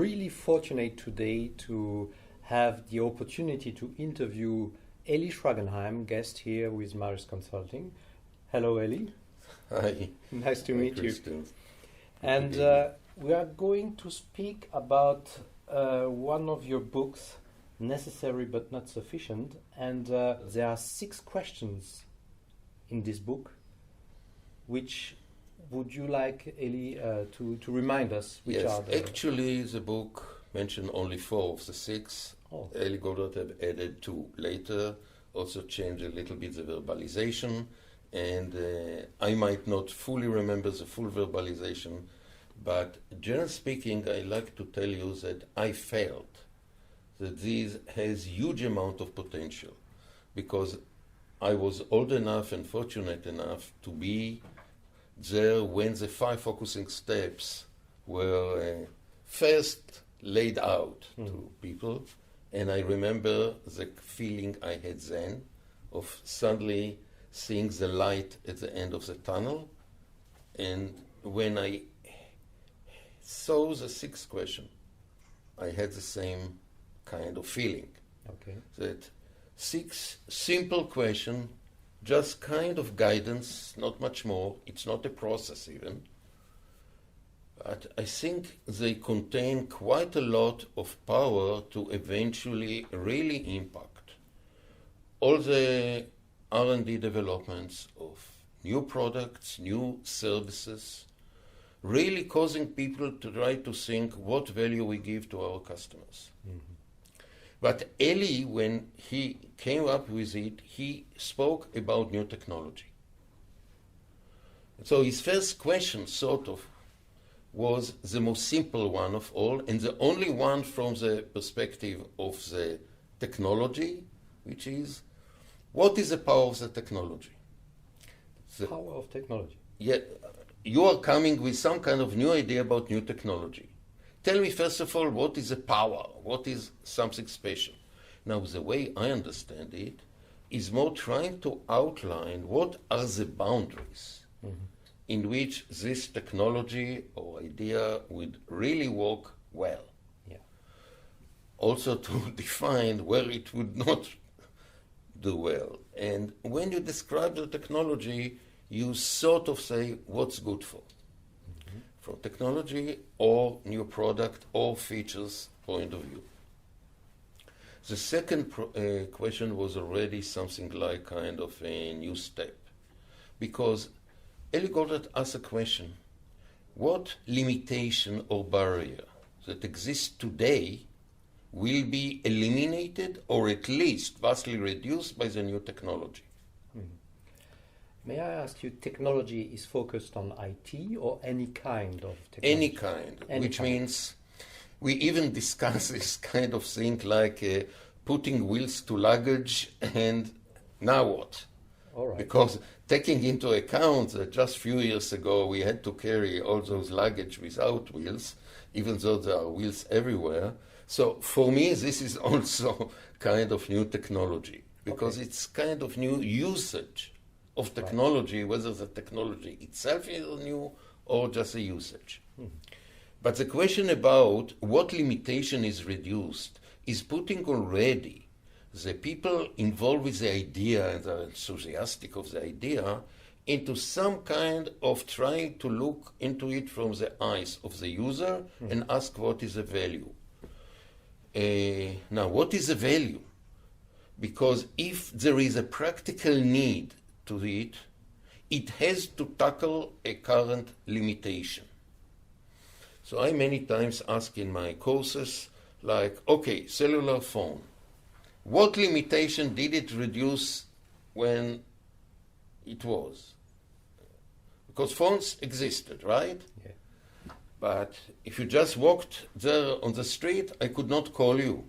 really fortunate today to have the opportunity to interview Eli Schragenheim, guest here with Marris Consulting. Hello, Eli. Hi. Nice to meet you. Christian. And we are going to speak about one of your books, Necessary but Not Sufficient. And there are 6 questions in this book. Which would you like, Eli, to remind us? Which Yes, are the... actually the book mentioned only 4 of the 6. Oh. Eli Goddard have added 2 later, also changed a little bit the verbalization. And I might not fully remember the full verbalization, but generally speaking, I like to tell you that I felt that this has huge amount of potential because I was old enough and fortunate enough to be there when the 5 focusing steps were first laid out to people. And I remember the feeling I had then of suddenly seeing the light at the end of the tunnel. And when I saw the 6th question, I had the same kind of feeling. Okay. That 6 simple question, just kind of guidance, not much more. It's not a process even. But I think they contain quite a lot of power to eventually really impact all the R&D developments of new products, new services, really causing people to try to think what value we give to our customers. Mm-hmm. But Eli, when he came up with it, he spoke about new technology. So his first question sort of was the most simple one of all, and the only one from the perspective of the technology, which is, what is the power of the technology? The power of technology? Yeah, you are coming with some kind of new idea about new technology. Tell me, first of all, what is the power? What is something special? Now, the way I understand it is more trying to outline what are the boundaries in which this technology or idea would really work well. Yeah. Also to define where it would not do well. And when you describe the technology, you sort of say what's good for. From technology or new product or features point of view. The second question was already something like kind of a new step. Because Eli Goddard asked a question, what limitation or barrier that exists today will be eliminated or at least vastly reduced by the new technology? May I ask you, technology is focused on IT or any kind of technology? Any kind, which means we even discuss this kind of thing like putting wheels to luggage and now what? All right. Because taking into account that just a few years ago we had to carry all those luggage without wheels, even though there are wheels everywhere. So for me, this is also kind of new technology because it's kind of new usage of technology, whether the technology itself is new or just a usage. But the question about what limitation is reduced is putting already the people involved with the idea and are enthusiastic of the idea into some kind of trying to look into it from the eyes of the user and ask what is the value. Now, what is the value? Because if there is a practical need to it, it has to tackle a current limitation. So I many times ask in my courses, like, okay, cellular phone. What limitation did it reduce when it was? Because phones existed, right? Yeah. But if you just walked there on the street, I could not call you.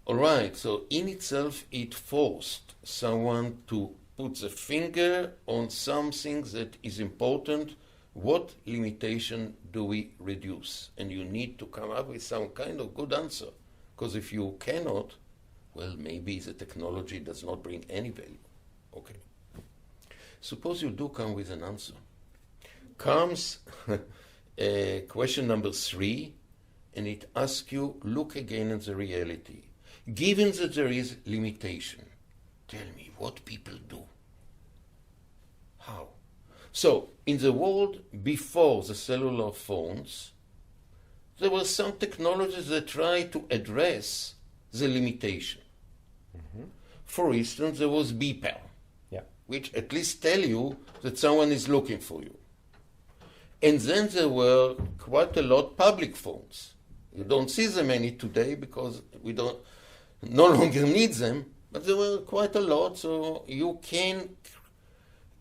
All right, so in itself, it forced someone to put the finger on something that is important. What limitation do we reduce? And you need to come up with some kind of good answer. Because if you cannot, well, maybe the technology does not bring any value. Okay. Suppose you do come with an answer. Comes question number 3, and it asks you, look again at the reality. Given that there is limitation, tell me what people do. How? So, in the world before the cellular phones, there were some technologies that tried to address the limitation. Mm-hmm. For instance, there was beeper, which at least tell you that someone is looking for you. And then there were quite a lot public phones. You don't see them any today because we no longer need them, but there were quite a lot, so you can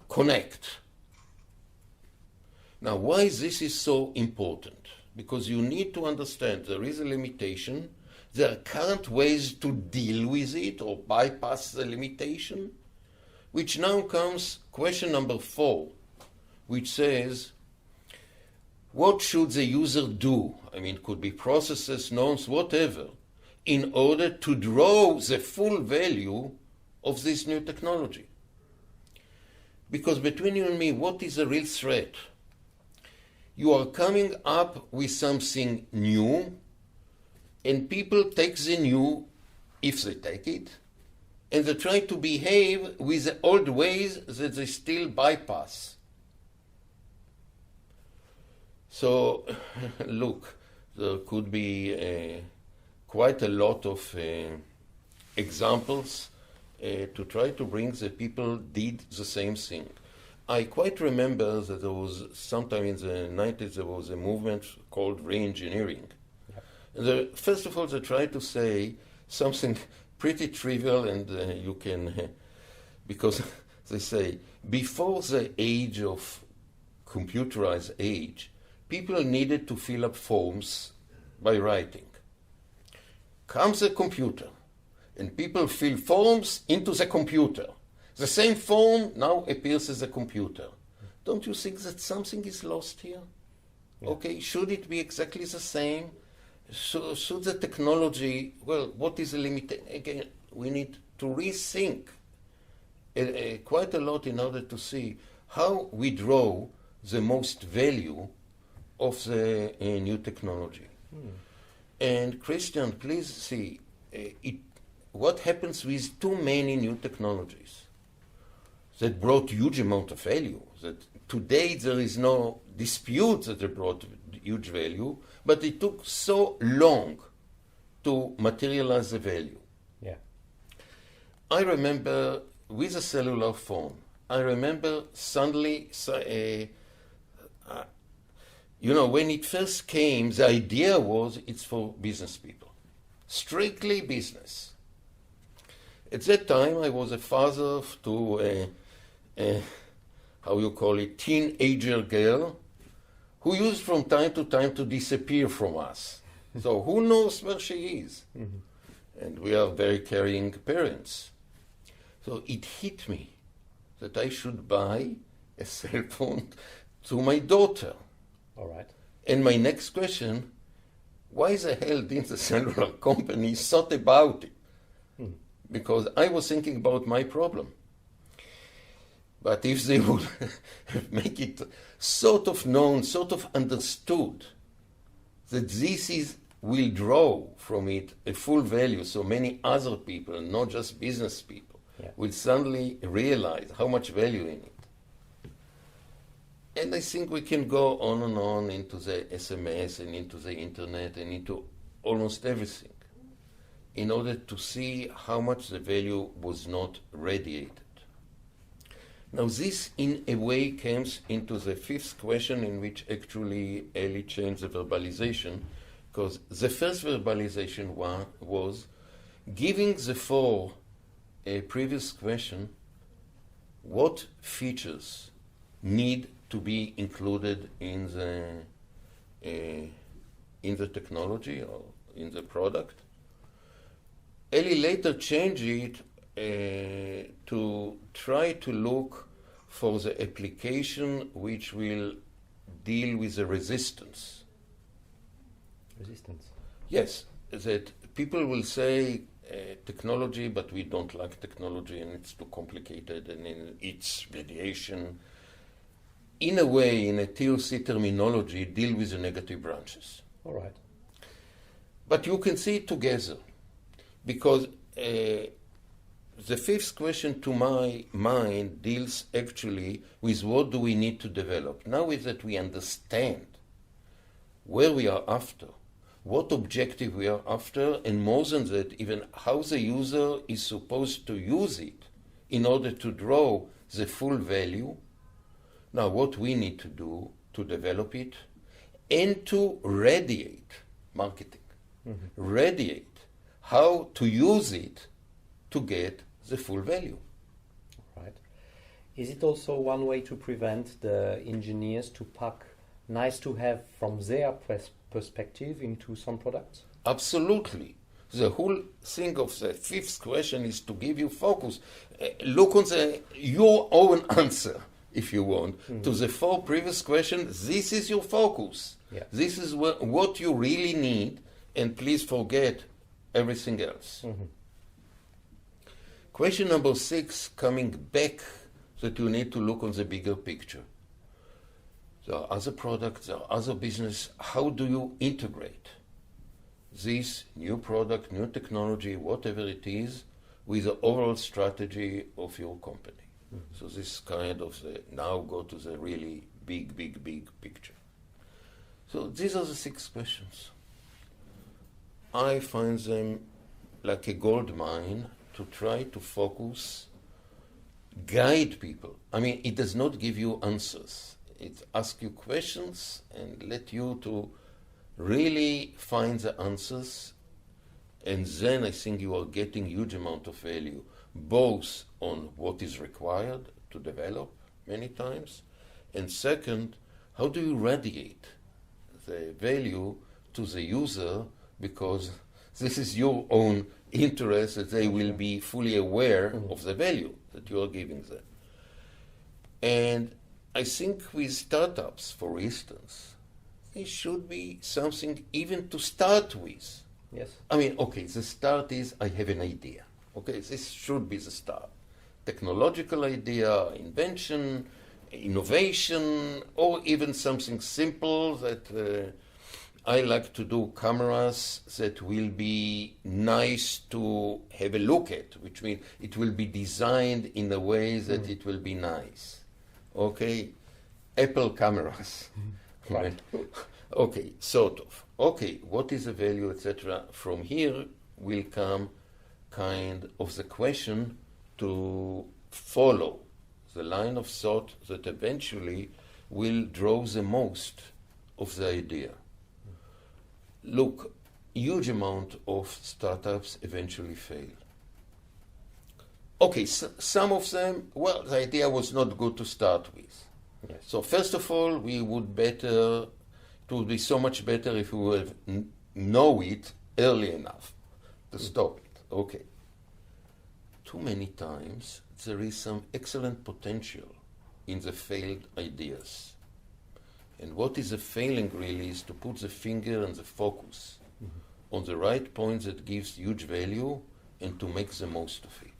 connect. Now, why this is so important? Because you need to understand there is a limitation. There are current ways to deal with it or bypass the limitation, which now comes question number 4, which says, what should the user do? I mean, it could be processes, norms, whatever, in order to draw the full value of this new technology. Because between you and me, what is a real threat? You are coming up with something new, and people take the new, if they take it, and they try to behave with the old ways that they still bypass. So, look, there could be quite a lot of examples to try to bring the people did the same thing. I quite remember that there was, sometime in the 90s, there was a movement called re-engineering. Yep. First of all, they tried to say something pretty trivial, and you can, because they say, before the age of computerized age, people needed to fill up forms by writing. Comes a computer, and people fill forms into the computer. The same form now appears as a computer. Don't you think that something is lost here? Yeah. Okay, should it be exactly the same? Should the technology, well, what is the limit? Again, we need to rethink quite a lot in order to see how we draw the most value of the new technology. And Christian, please see what happens with too many new technologies that brought huge amount of value. That today there is no dispute that they brought huge value, but it took so long to materialize the value. Yeah. I remember with a cellular phone, I remember suddenly, when it first came, the idea was it's for business people, strictly business. At that time, I was a father to teenager girl who used from time to time to disappear from us. So who knows where she is? Mm-hmm. And we are very caring parents. So it hit me that I should buy a cell phone to my daughter. All right. And my next question, why the hell didn't the cellular company thought about it? Because I was thinking about my problem. But if they would make it sort of known, sort of understood, that this will draw from it a full value, so many other people, not just business people, will suddenly realize how much value in it. And I think we can go on and on into the SMS and into the internet and into almost everything in order to see how much the value was not radiated. Now this, in a way, comes into the 5th question, in which actually Eli changed the verbalization, because the first verbalization was giving the 4 previous question, what features need to be included in the technology or in the product. Eli later changed it to try to look for the application which will deal with the resistance. Resistance? Yes, that people will say technology, but we don't like technology and it's too complicated and it's radiation. in a way, in a TOC terminology, deal with the negative branches. All right. But you can see it together, because the fifth question to my mind deals actually with what do we need to develop. Now that we understand where we are after, what objective we are after, and more than that, even how the user is supposed to use it in order to draw the full value. Now, what we need to do to develop it and to radiate marketing, radiate how to use it to get the full value. Right. Is it also one way to prevent the engineers to pack nice to have from their perspective into some products? Absolutely. The whole thing of the fifth question is to give you focus. Look on your own answer, if you want, to the four previous questions. This is your focus. Yeah. This is what you really need, and please forget everything else. Question number 6, coming back, that you need to look on the bigger picture. There are other products, there are other business. How do you integrate this new product, new technology, whatever it is, with the overall strategy of your company? So this kind of now go to the really big picture. So these are the 6 questions. I find them like a gold mine to try to focus, guide people. I mean, it does not give you answers. It asks you questions and let you to really find the answers. And then I think you are getting huge amount of value, both on what is required to develop many times, and second, how do you radiate the value to the user, because this is your own interest that they will be fully aware of the value that you are giving them. And I think with startups, for instance, it should be something even to start with. Yes. I mean, okay, the start is I have an idea. Okay, this should be the start. Technological idea, invention, innovation, or even something simple that I like to do, cameras that will be nice to have a look at, which means it will be designed in a way that it will be nice. Okay, Apple cameras. Right. Okay, sort of. Okay, what is the value, etc. From here will come kind of the question to follow the line of thought that eventually will draw the most of the idea. Look, huge amount of startups eventually fail. Okay, some of them, well, the idea was not good to start with. Yes. So first of all, it would be so much better if we would know it early enough to stop it. Okay. Too many times there is some excellent potential in the failed ideas. And what is a failing really is to put the finger and the focus on the right point that gives huge value and to make the most of it.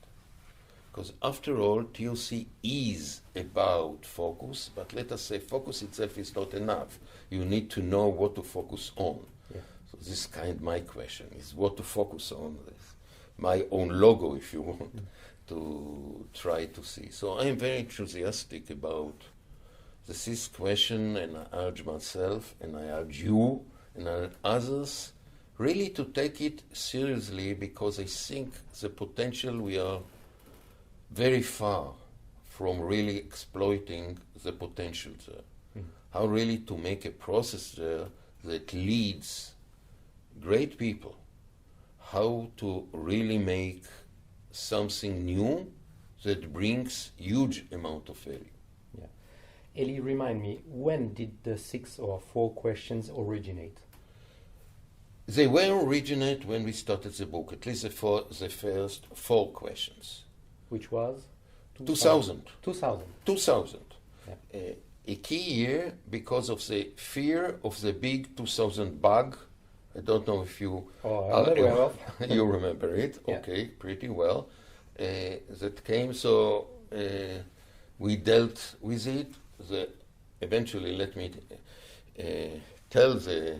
Because after all, TOC is about focus, but let us say focus itself is not enough. You need to know what to focus on. Yeah. So this kind my question is what to focus on. My own logo, if you want, to try to see. So I am very enthusiastic about the 6th question, and I urge myself, and I urge you, and I urge others, really to take it seriously, because I think the potential, we are very far from really exploiting the potential there. How really to make a process there that leads great people, how to really make something new that brings huge amount of value. Yeah. Eli, remind me, when did the 6 or 4 questions originate? They were originate when we started the book, at least the first 4 questions. Which was? 2000. 2000. 2000. Yeah. A key year because of the fear of the big 2000 bug. I don't know if you you remember it. Yeah. Okay, pretty well. That came, so we dealt with it. The eventually let me tell the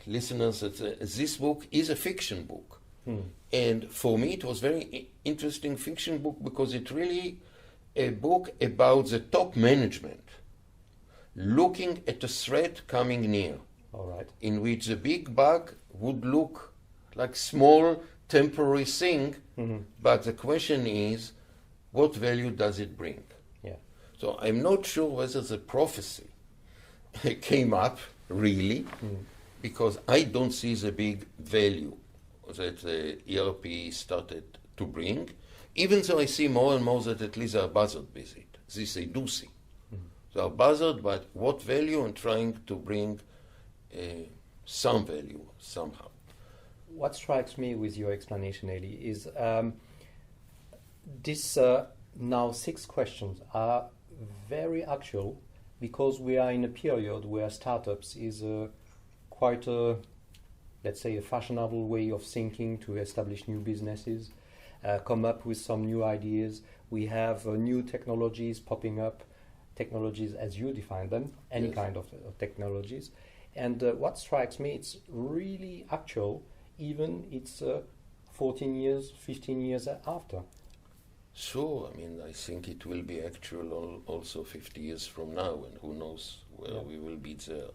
listeners that this book is a fiction book. And for me, it was very interesting fiction book because it really a book about the top management looking at a threat coming near. All right. In which the big bug would look like small temporary thing, but the question is, what value does it bring? Yeah. So I'm not sure whether the prophecy came up really, because I don't see the big value that the ERP started to bring, even though I see more and more that at least they are buzzard with it. This I do see. They are buzzard, but what value and trying to bring some value somehow. What strikes me with your explanation, Eli, is this now 6 questions are very actual because we are in a period where startups is quite a, let's say, a fashionable way of thinking to establish new businesses, come up with some new ideas. We have new technologies popping up, technologies as you define them, any kind of technologies. And what strikes me, it's really actual, even it's 14 years, 15 years after. Sure, I mean, I think it will be actual also 50 years from now, and who knows where we will be there.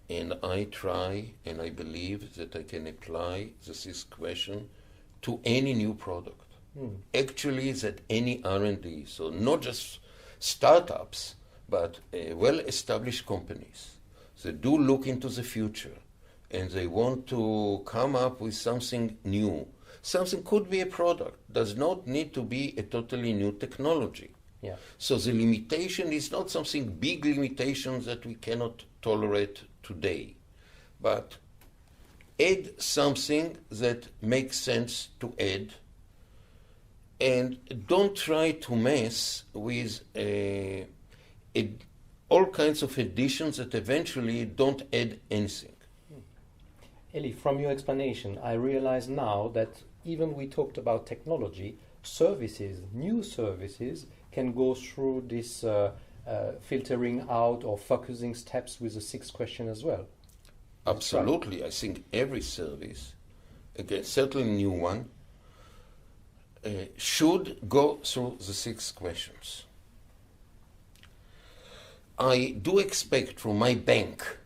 And I try, and I believe that I can apply this question to any new product. Actually, that any R&D, so not just startups, but well-established companies that do look into the future, and they want to come up with something new. Something could be a product, does not need to be a totally new technology. Yeah. So the limitation is not something big limitations that we cannot tolerate today, but add something that makes sense to add, and don't try to mess with all kinds of additions that eventually don't add anything. Eli, from your explanation, I realize now that even we talked about technology, services, new services can go through this filtering out or focusing steps with the 6 question as well. Absolutely. Right. I think every service, again, certainly new one, should go through the 6 questions. I do expect from my bank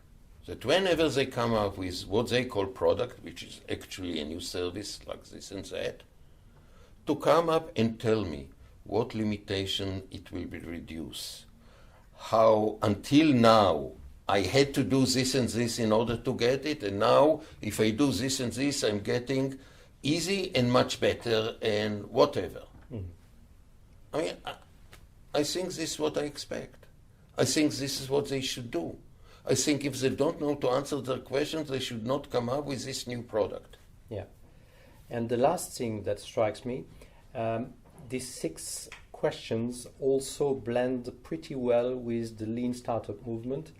that whenever they come up with what they call product, which is actually a new service like this and that, to come up and tell me what limitation it will be reduced. How until now I had to do this and this in order to get it, and now if I do this and this, I'm getting easy and much better and whatever. I mean, I think this is what I expect. I think this is what they should do. I think if they don't know to answer their questions, they should not come up with this new product. Yeah. And the last thing that strikes me, these 6 questions also blend pretty well with the lean startup movement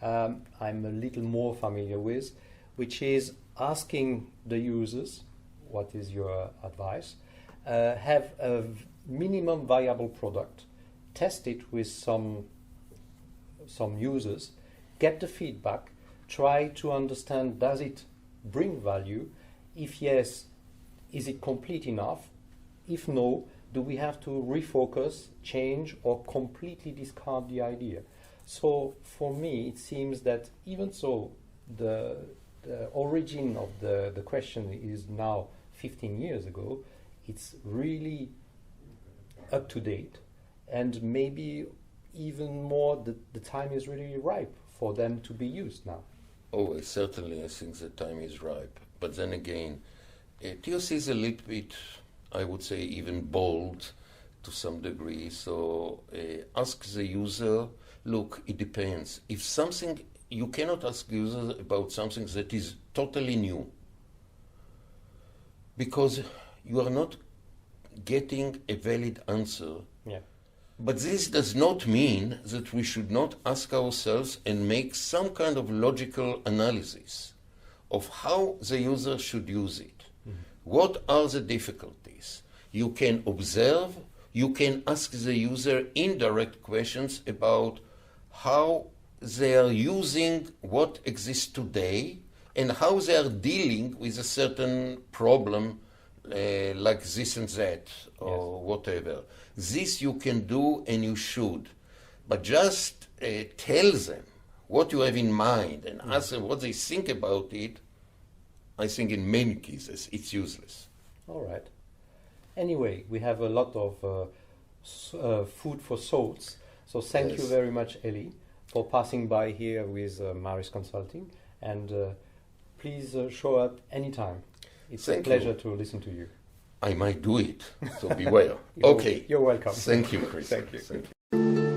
I'm a little more familiar with, which is asking the users, what is your advice? Have a minimum viable product, test it with some users, get the feedback, try to understand, does it bring value? If yes, is it complete enough? If no, do we have to refocus, change, or completely discard the idea? So for me, it seems that even so the origin of the question is now 15 years ago, it's really up to date, and maybe even more the time is really ripe for them to be used now. Oh, certainly I think the time is ripe. But then again, TOC is a little bit, I would say, even bold to some degree. So ask the user, look, it depends. If something, you cannot ask users about something that is totally new, because you are not getting a valid answer. Yeah. But this does not mean that we should not ask ourselves and make some kind of logical analysis of how the user should use it. Mm-hmm. What are the difficulties? You can observe, you can ask the user indirect questions about how they are using what exists today and how they are dealing with a certain problem like this and that or whatever. This you can do and you should, but just tell them what you have in mind and ask them what they think about it. I think in many cases it's useless. All right. Anyway, we have a lot of food for thoughts. So thank you very much, Eli, for passing by here with Marris Consulting. And please show up anytime. It's a pleasure to listen to you. I might do it, so beware. Okay. You're welcome. Thank you, Chris. Thank you. Thank you.